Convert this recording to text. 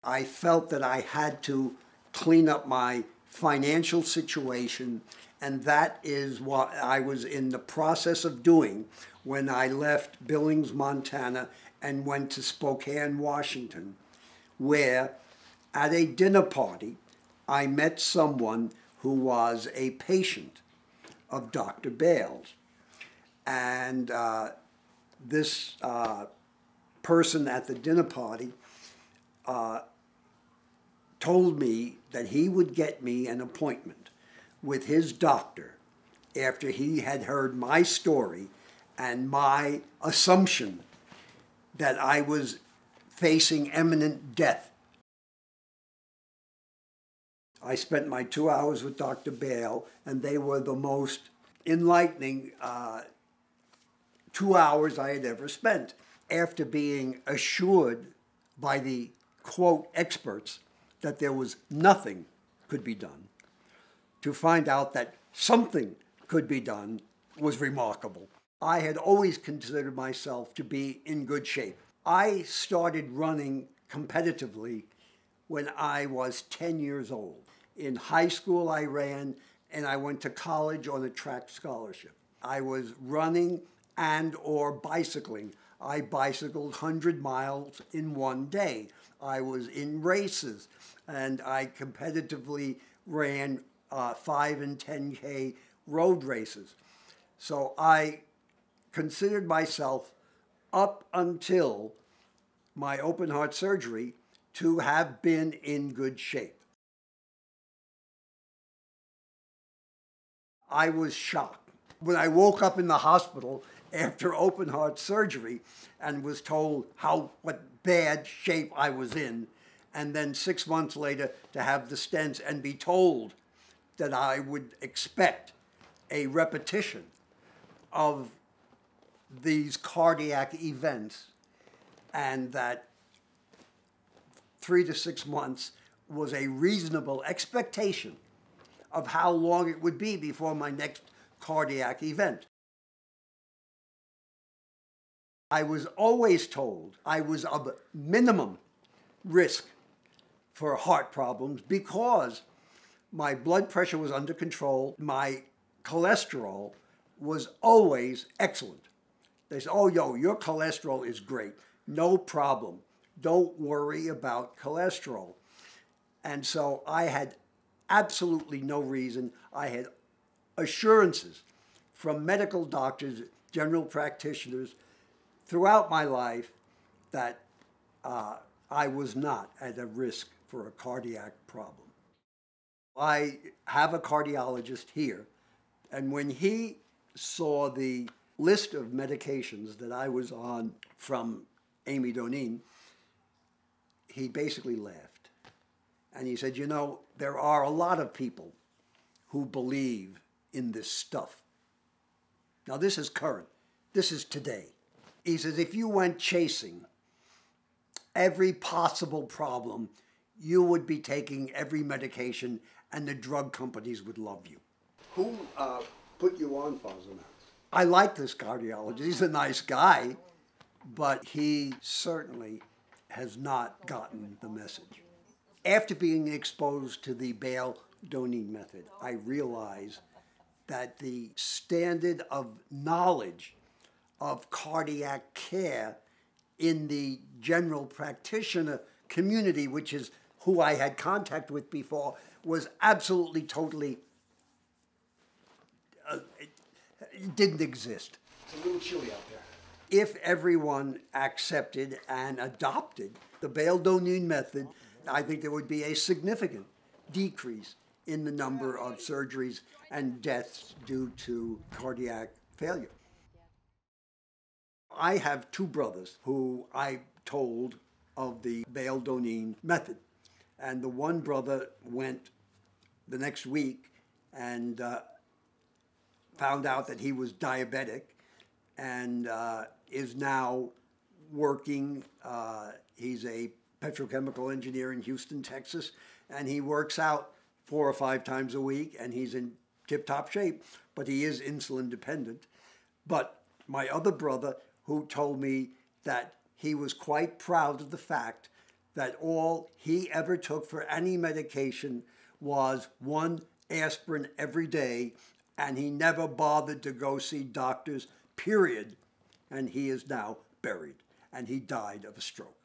I felt that I had to clean up my financial situation, and that is what I was in the process of doing when I left Billings, Montana, and went to Spokane, Washington, where at a dinner party, I met someone who was a patient of Dr. Bales. And this person at the dinner party told me that he would get me an appointment with his doctor after he had heard my story and my assumption that I was facing imminent death. I spent my 2 hours with Dr. Bale, and they were the most enlightening 2 hours I had ever spent. After being assured by the, quote, experts that there was nothing could be done, to find out that something could be done was remarkable. I had always considered myself to be in good shape. I started running competitively when I was 10 years old. In high school, I ran, and I went to college on a track scholarship. I was running and or bicycling. I bicycled 100 miles in one day. I was in races, and I competitively ran 5 and 10K road races. So I considered myself, up until my open heart surgery, to have been in good shape. I was shocked when I woke up in the hospital after open heart surgery and was told what bad shape I was in, and then 6 months later to have the stents and be told that I would expect a repetition of these cardiac events, and that 3 to 6 months was a reasonable expectation of how long it would be before my next cardiac event. I was always told I was of minimum risk for heart problems because my blood pressure was under control, my cholesterol was always excellent. They said, oh, your cholesterol is great, no problem. Don't worry about cholesterol. And so I had absolutely no reason. I had assurances from medical doctors, general practitioners, throughout my life that I was not at a risk for a cardiac problem. I have a cardiologist here, and when he saw the list of medications that I was on from amiodarone, he basically laughed. And he said, you know, there are a lot of people who believe in this stuff. Now, this is current. This is today. He says, if you went chasing every possible problem, you would be taking every medication, and the drug companies would love you. Who put you on Fosamax? I like this cardiologist. He's a nice guy, but he certainly has not gotten the message. After being exposed to the Bale-Donine method, I realized that the standard of knowledge of cardiac care in the general practitioner community, which is who I had contact with before, was absolutely, totally, it didn't exist. It's a little chilly out there. If everyone accepted and adopted the Bale-Donine method, I think there would be a significant decrease in the number of surgeries and deaths due to cardiac failure. I have two brothers who I told of the Bale-Donine method. And the one brother went the next week and found out that he was diabetic and is now working. He's a petrochemical engineer in Houston, Texas, and he works out 4 or 5 times a week, and he's in tip-top shape, but he is insulin dependent. But my other brother, who told me that he was quite proud of the fact that all he ever took for any medication was one aspirin every day, and he never bothered to go see doctors, period. And he is now buried, and he died of a stroke.